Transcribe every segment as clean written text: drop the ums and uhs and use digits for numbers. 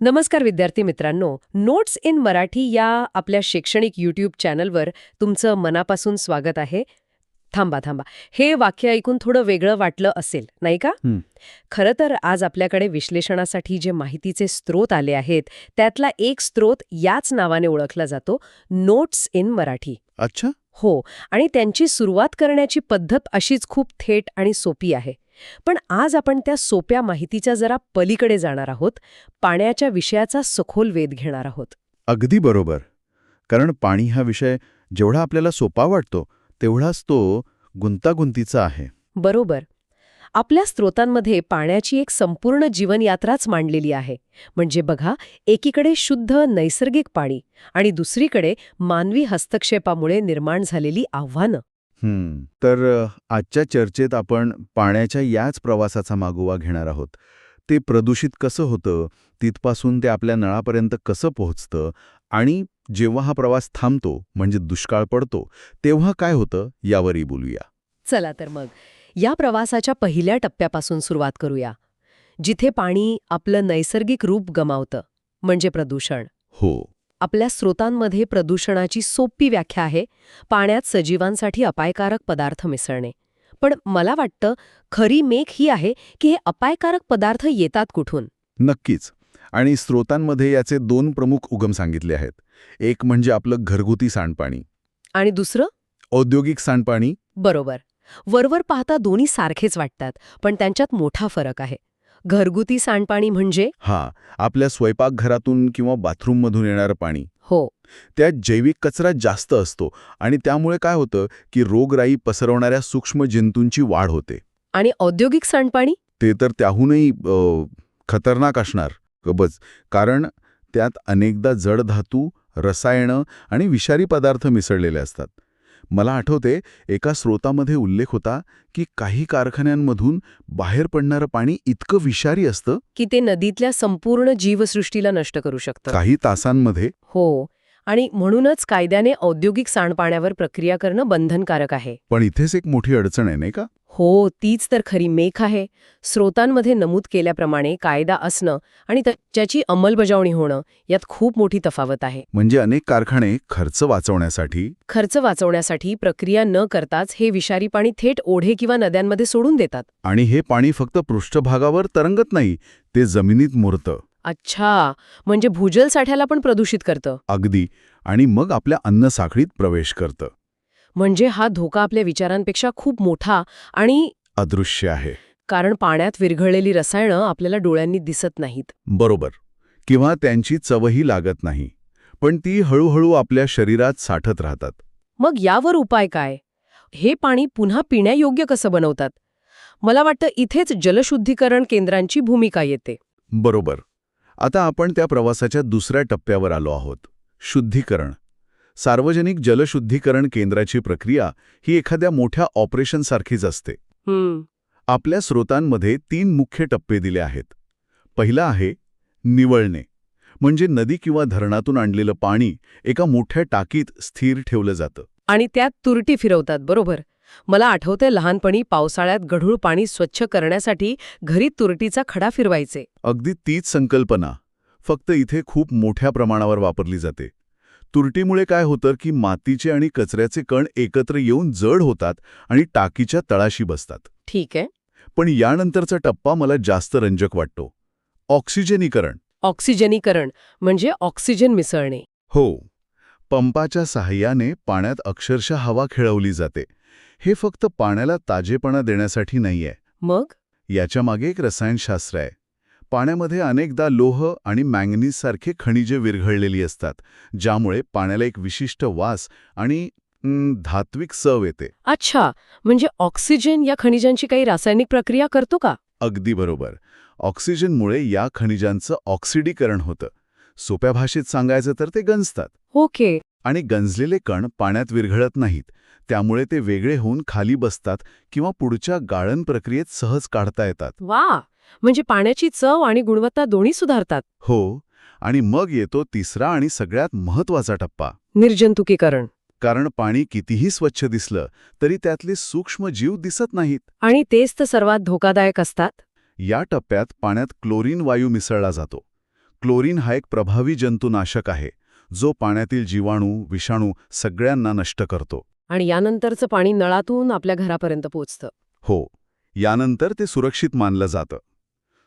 नमस्कार विद्यार्थी मित्रांनो, नोट्स इन मराठी या आपल्या शैक्षणिक यूट्यूब चॅनलवर तुमचं मनापासून स्वागत आहे. थांबा थांबा, हे वाक्य ऐकून थोडं वेगळं वाटलं असेल, नाही का? हं. खरं तर आज आपल्याकडे विश्लेषणासाठी जे माहितीचे स्रोत आले आहेत, त्यातला एक स्रोत याच नावाने ओळखला जातो, नोट्स इन मराठी. अच्छा. हो, आणि त्यांची सुरुवात करण्याची पद्धत अशीच खूप थेट आणि सोपी आहे. पण आज आपण त्या सोप्या माहितीच्या जरा पलीकडे जाणार आहोत, पाण्याच्या विषयाचा सखोल वेध घेणार आहोत. अगदी बरोबर. कारण पाणी हा विषय जेवढा आपल्याला सोपा वाटतो, तेवढाच तो गुंतागुंतीचा आहे. बरोबर. आपल्या स्रोतांमध्ये पाण्याची एक संपूर्ण जीवनयात्राच मांडलेली आहे. म्हणजे बघा, एकीकडे शुद्ध नैसर्गिक पाणी आणि दुसरीकडे मानवी हस्तक्षेपामुळे निर्माण झालेली आव्हानं. तर आजच्या चर्चेत आपण पाण्याच्या याच प्रवासाचा मागोवा घेणार आहोत. ते प्रदूषित कसं होतं, तिथपासून ते आपल्या नळापर्यंत कसं पोहोचतं आणि जेव्हा हा प्रवास थांबतो, म्हणजे दुष्काळ पडतो, तेव्हा काय होतं यावरही बोलूया. चला तर मग, या प्रवासाच्या पहिल्या टप्प्यापासून सुरुवात करूया. जिथे पाणी आपलं नैसर्गिक रूप गमावतं, म्हणजे प्रदूषण. हो. आपल्या स्रोतांमध्ये प्रदूषणाची सोपी व्याख्या आहे, पाण्यात सजीवांसाठी अपायकारक पदार्थ मिसळणे. पण मला वाटतं खरी मेख ही आहे की हे अपायकारक पदार्थ येतात कुठून. नक्कीच. आणि स्रोतांमध्ये याचे दोन प्रमुख उगम सांगितले आहेत. एक म्हणजे आपलं घरगुती सांडपाणी. आणि दुसरं? औद्योगिक सांडपाणी. बरोबर. वरवर पाहता दोन्ही सारखेच वाटतात, पण त्यांच्यात मोठा फरक आहे. घरगुती सांडपाणी म्हणजे आपल्या स्वयंपाकघरातून किंवा बाथरूममधून येणारं पाणी. हो, त्यात जैविक कचरा जास्त असतो आणि त्यामुळे काय होतं की रोगराई पसरवणाऱ्या सूक्ष्म जंतूंची वाढ होते. आणि औद्योगिक सांडपाणी? ते तर त्याहूनही खतरनाक असणार. गबज. कारण त्यात अनेकदा जड धातू, रसायनं आणि विषारी पदार्थ मिसळलेले असतात. मला आठवते, एका स्रोतामध्ये उल्लेख होता की काही कारखान्यांमधून बाहेर पडणारं पाणी इतकं विषारी असतं की ते नदीतल्या संपूर्ण जीवसृष्टीला नष्ट करू शकतं. काही तासांमध्ये. हो, आणि म्हणूनच कायद्याने औद्योगिक सांडपाण्यावर प्रक्रिया करणं बंधनकारक आहे. पण इथेच एक मोठी अडचण आहे, नाही का? हो, तीच तर खरी मेख आहे. स्रोतांमध्ये नमूद केल्याप्रमाणे कायदा असणं आणि त्याची अंमलबजावणी होणं यात खूप मोठी तफावत आहे. म्हणजे अनेक कारखाने खर्च वाचवण्यासाठी प्रक्रिया न करताच हे विषारी पाणी थेट ओढे किंवा नद्यांमध्ये सोडून देतात. आणि हे पाणी फक्त पृष्ठभागावर तरंगत नाही, ते जमिनीत मुरतं. अच्छा, म्हणजे भूजल साठ्याला पण प्रदूषित करतं. अगदी. आणि मग आपल्या अन्नसाखळीत प्रवेश करतं. म्हणजे हा धोका आपल्या विचारांपेक्षा खूप मोठा आणि अदृश्य आहे. कारण पाण्यात विरघळलेली रसायनं आपल्याला डोळ्यांनी दिसत नाहीत. बरोबर. किंवा त्यांची चवही लागत नाही. पण ती हळूहळू आपल्या शरीरात साठत राहतात. मग यावर उपाय काय? हे पाणी पुन्हा पिण्यायोग्य कसं बनवतात? मला वाटतं इथेच जलशुद्धीकरण केंद्रांची भूमिका येते. बरोबर. आता आपण त्या प्रवासाच्या दुसऱ्या टप्प्यावर आलो आहोत. शुद्धीकरण. सार्वजनिक जलशुद्धीकरण केंद्राची प्रक्रिया ही एखाद्या मोठ्या ऑपरेशनसारखीच असते. आपल्या स्रोतांमध्ये 3 मुख्य टप्पे दिले आहेत. पहिला आहे निवळणे. म्हणजे नदी किंवा धरणातून आणलेलं पाणी एका मोठ्या टाकीत स्थिर ठेवलं जातं. आणि त्यात तुरटी फिरवतात, बरोबर. मला आठवते लहानपणी पावसाळ्यात गढूळ पाणी स्वच्छ करण्यासाठी घरी तुरटीचा खडा फिरवायचे. अगदी तीच संकल्पना, फक्त इथे खूप मोठ्या प्रमाणावर वापरली जाते. तुरटीमुळे काय होतं की मातीचे आणि कचऱ्याचे कण एकत्र येऊन जड होतात आणि टाकीच्या तळाशी बसतात. ठीक आहे. पण यानंतरचा टप्पा मला जास्त रंजक वाटतो. ऑक्सिजनीकरण. ऑक्सिजनीकरण म्हणजे ऑक्सिजन मिसळणे. हो. पंपाच्या सहाय्याने पाण्यात अक्षरशः हवा खेळवली जाते. हे फक्त पाण्याला ताजेपणा देण्यासाठी नाहीये. मग याच्यामागे एक रसायनशास्त्र आहे. पाण्यामध्ये अनेकदा लोह आणि मॅंगनीजसारखे खनिजे विरघळलेली असतात, ज्यामुळे पाण्याला एक विशिष्ट वास आणि धात्विक चव येते. अच्छा, म्हणजे ऑक्सिजन या खनिजांची काही रासायनिक प्रक्रिया करतो का? अगदी बरोबर. ऑक्सिजनमुळे या खनिजांचं ऑक्सिडीकरण होतं. सोप्या भाषेत सांगायचं तर ते गंजतात. ओके. आणि गंजलेले कण पाण्यात विरघळत नाहीत. त्यामुळे ते वेगळे होऊन खाली बसतात किंवा पुढच्या गाळण प्रक्रियेत सहज काढता येतात. वा, म्हणजे पाण्याची चव आणि गुणवत्ता दोन्ही सुधारतात. हो. आणि मग येतो तिसरा आणि सगळ्यात महत्त्वाचा टप्पा. निर्जंतुकीकरण. कारण पाणी कितीही स्वच्छ दिसलं तरी त्यातले सूक्ष्म जीव दिसत नाहीत. आणि तेच तर सर्वात धोकादायक असतात. या टप्प्यात पाण्यात क्लोरीन वायू मिसळला जातो. क्लोरीन हा एक प्रभावी जंतुनाशक आहे जो पाण्यातील जीवाणू विषाणू सगळ्यांना नष्ट करतो. आणि यानंतरचं पाणी नळातून आपल्या घरापर्यंत पोचतं. हो, यानंतर ते सुरक्षित मानलं जातं.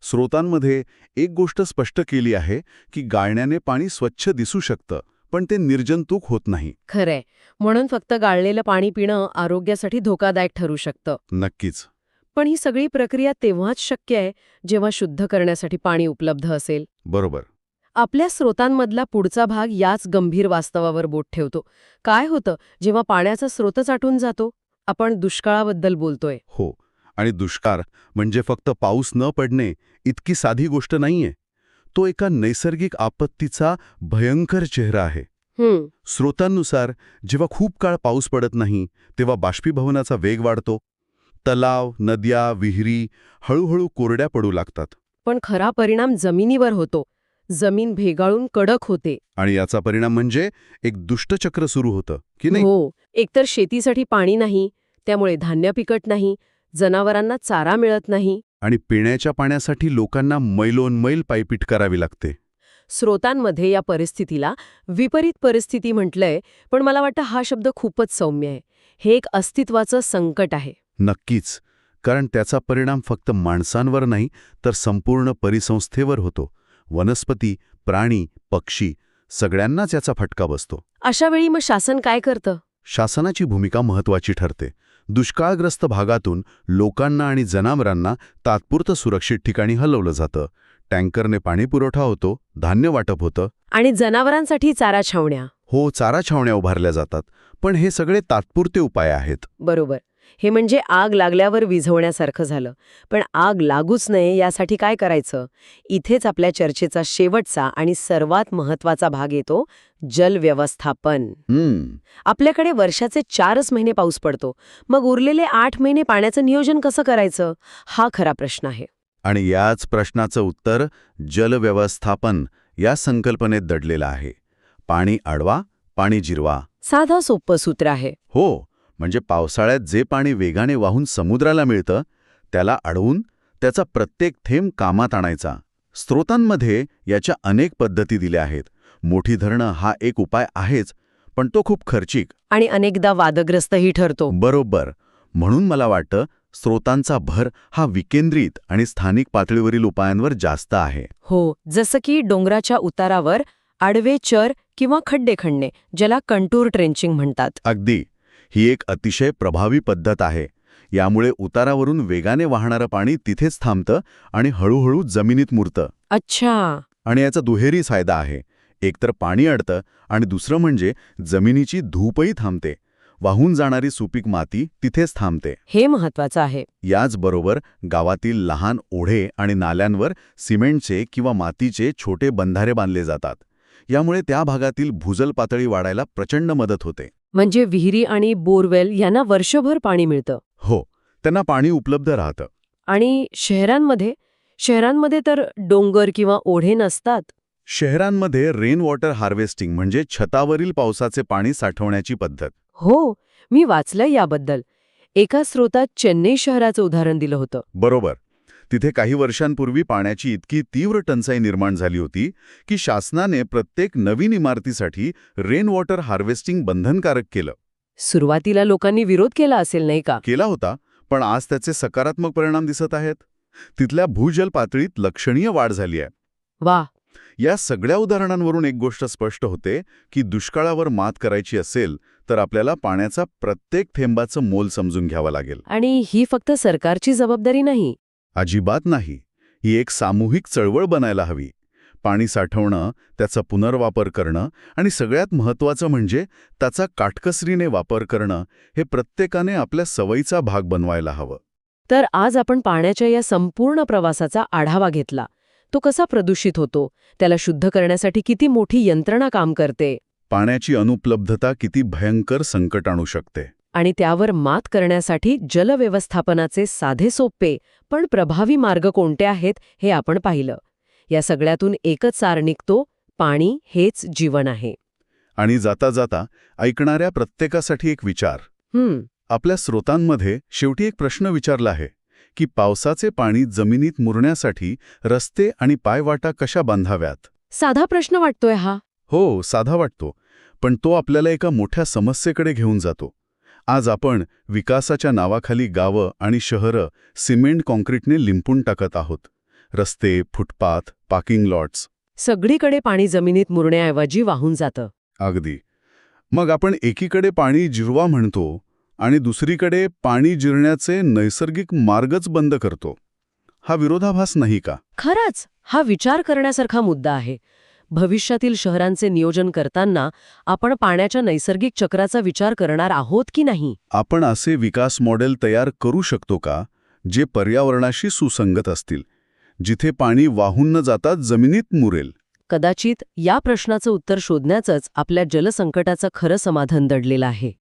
स्रोतांमध्ये एक गोष्ट स्पष्ट केली आहे की गाळण्याने पाणी स्वच्छ दिसू शकतं, पण ते निर्जंतुक होत नाही. खरंय. म्हणून फक्त गाळलेलं पाणी पिणं आरोग्यासाठी धोकादायक ठरू शकतं. नक्कीच. पण ही सगळी प्रक्रिया तेव्हाच शक्य आहे जेव्हा शुद्ध करण्यासाठी पाणी उपलब्ध असेल. बरोबर. आपल्या स्रोतांमधला पुढचा भाग याच गंभीर वास्तवावर बोट ठेवतो. काय होतं जेव्हा पाण्याचा स्रोतच आटून जातो? आपण दुष्काळाबद्दल बोलतोय. हो, आणि दुष्काळ म्हणजे फक्त पाऊस न पडणे इतकी साधी गोष्ट नाहीये. तो एका नैसर्गिक आपत्तीचा भयंकर चेहरा आहे. स्रोतांनुसार जेव्हा खूप काळ पाऊस पडत नाही तेव्हा बाष्पीभवनाचा वेग वाढतो. तलाव, नद्या, विहिरी हळूहळू कोरड्या पडू लागतात. पण खरा परिणाम जमिनीवर होतो. जमीन भेगाळून कडक होते. आणि याचा परिणाम म्हणजे एक दुष्टचक्र सुरू होतं, की नाही? हो, एकतर शेतीसाठी पाणी नाही, त्यामुळे धान्य पिकत नाही, जनावरांना चारा मिळत नाही. आणि पिण्याच्या पाण्यासाठी लोकांना मैलोनमैल पायपीट करावी लागते. स्रोतांमध्ये या परिस्थितीला विपरीत परिस्थिती म्हटलंय, पण मला वाटतं हा शब्द खूपच सौम्य आहे. हे एक अस्तित्वाचं संकट आहे. नक्कीच, कारण त्याचा परिणाम फक्त माणसांवर नाही तर संपूर्ण परिसंस्थेवर होतो. वनस्पती, प्राणी, पक्षी सगळ्यांनाच याचा फटका बसतो. अशा वेळी मग शासन काय करतं? शासनाची भूमिका महत्त्वाची ठरते. दुष्काळग्रस्त भागातून लोकांना आणि जनावरांना तात्पुरतं सुरक्षित ठिकाणी हलवलं जातं. टँकरने पाणीपुरवठा होतो, धान्य वाटप होतं. आणि जनावरांसाठी चारा छावण्या. हो, चारा छावण्या उभारल्या जातात. पण हे सगळे तात्पुरते उपाय आहेत. बरोबर. हे म्हणजे आग लागल्यावर विझवण्यासारखं झालं. पण आग लागूच नये यासाठी काय करायचं? इथेच आपल्या चर्चेचा शेवटचा आणि सर्वात महत्त्वाचा भाग येतो, जल व्यवस्थापन. आपल्याकडे वर्षाचे 4च महिने पाऊस पडतो. मग उरलेले 8 महिने पाण्याचं नियोजन कसं करायचं? हा खरा प्रश्न आहे. आणि याच प्रश्नाचं उत्तर जलव्यवस्थापन या संकल्पनेत दडलेलं आहे. पाणी अडवा, पाणी जिरवा. साधं सोपं सूत्र आहे. हो, म्हणजे पावसाळ्यात जे पाणी वेगाने वाहून समुद्राला मिळतं त्याला अडवून त्याचा प्रत्येक थेंब कामात आणायचा. स्रोतांमध्ये याच्या अनेक पद्धती दिल्या आहेत. मोठी धरणं हा एक उपाय आहेच, पण तो खूप खर्चिक आणि अनेकदा वादग्रस्तही ठरतो. बरोबर. म्हणून मला वाटतं स्रोतांचा भर हा विकेंद्रित आणि स्थानिक पातळीवरील उपायांवर जास्त आहे. हो, जसं की डोंगराच्या उतारावर आडवे चर किंवा खड्डे खणणे, ज्याला कंटूर ट्रेंचिंग म्हणतात. अगदी. ही एक अतिशय प्रभावी पद्धत आहे. यामुळे उतारावरून वेगाने वाहणारं पाणी तिथेच थांबतं आणि हळूहळू जमिनीत मुरतं. अच्छा. आणि याचा दुहेरी फायदा आहे. एकतर पाणी अडतं आणि दुसरं म्हणजे जमिनीची धूपही थांबते. वाहून जाणारी सुपीक माती तिथेच थांबते. हे महत्वाचं आहे. याचबरोबर गावातील लहान ओढे आणि नाल्यांवर सिमेंटचे किंवा मातीचे छोटे बंधारे बांधले जातात. यामुळे त्या भागातील भूजल पातळी वाढायला प्रचंड मदत होते. म्हणजे विहिरी आणि बोरवेल यांना वर्षभर पाणी मिळतं. हो, त्यांना पाणी उपलब्ध राहतं. आणि शहरांमध्ये तर डोंगर किंवा ओढे नसतात. शहरांमध्ये रेन वॉटर हार्वेस्टिंग म्हणजे छतावरील पावसाचे पाणी साठवण्याची पद्धत. हो, मी वाचलंय याबद्दल. एका स्रोतात चेन्नई शहराचं उदाहरण दिलं होतं. बरोबर. तिथे काही वर्षांपूर्वी पाण्याची इतकी तीव्र टंचाई निर्माण झाली होती की शासनाने प्रत्येक नवीन इमारतीसाठी रेन वॉटर हार्वेस्टिंग बंधनकारक केलं. सुरुवातीला लोकांनी विरोध केला असेल, नाही का? केला होता, पण आज त्याचे सकारात्मक परिणाम दिसत आहेत. तिथल्या भूजल पातळीत लक्षणीय वाढ झाली आहे. वा. या सगळ्या उदाहरणांवरून एक गोष्ट स्पष्ट होते की दुष्काळावर मात करायची असेल तर आपल्याला पाण्याचा प्रत्येक थेंबाचं मोल समजून घ्यावं लागेल. आणि ही फक्त सरकारची जबाबदारी नाही. अजिबात नाही. ही एक सामूहिक चळवळ बनायला हवी. पाणी साठवणं, त्याचा पुनर्वापर करणं आणि सगळ्यात महत्त्वाचं म्हणजे त्याचा काटकसरीने वापर करणं हे प्रत्येकाने आपल्या सवयीचा भाग बनवायला हवं. तर आज आपण पाण्याच्या या संपूर्ण प्रवासाचा आढावा घेतला. तो कसा प्रदूषित होतो, त्याला शुद्ध करण्यासाठी किती मोठी यंत्रणा काम करते, पाण्याची अनुपलब्धता किती भयंकर संकट आणू शकते, आणि त्यावर मात करण्यासाठी जलव्यवस्थापनाचे साधे सोपे पण प्रभावी मार्ग कोणते आहेत हे आपण पाहिलं. या सगळ्यातून एकच सार निघतो, पाणी हेच जीवन आहे. आणि जाता जाता ऐकणाऱ्या प्रत्येकासाठी एक विचार. आपल्या स्रोतांमध्ये शेवटी एक प्रश्न विचारला आहे की पावसाचे पाणी जमिनीत मुरण्यासाठी रस्ते आणि पायवाटा कशा बांधाव्यात. साधा प्रश्न वाटतोय हा. हो, साधा वाटतो, पण तो आपल्याला एका मोठ्या समस्येकडे घेऊन जातो. आज आपण विकासाच्या नावाखाली गावं आणि शहरं सिमेंट काँक्रीटने लिंपून टाकत आहोत. रस्ते, फुटपाथ, पार्किंग लॉट्स. सगळीकडे पाणी जमिनीत मुरण्याऐवजी वाहून जातं. अगदी. मग आपण एकीकडे पाणी जिरवा म्हणतो आणि दुसरीकडे पाणी जिरण्याचे नैसर्गिक मार्गच बंद करतो. हा विरोधाभास नाही का? खरंच हा विचार करण्यासारखा मुद्दा आहे. भविष्यातील शहरांचे नियोजन करताना आपण पाण्याच्या नैसर्गिक चक्राचा विचार करणार आहोत की नाही? आपण असे विकास मॉडेल तयार करू शकतो का, जे पर्यावरणाशी सुसंगत असतील, जिथे पाणी वाहून न जाता जमिनीत मुरेल? कदाचित या प्रश्नाचं उत्तर शोधण्याचंच आपल्या जलसंकटाचं खरं समाधान दडलेलं आहे.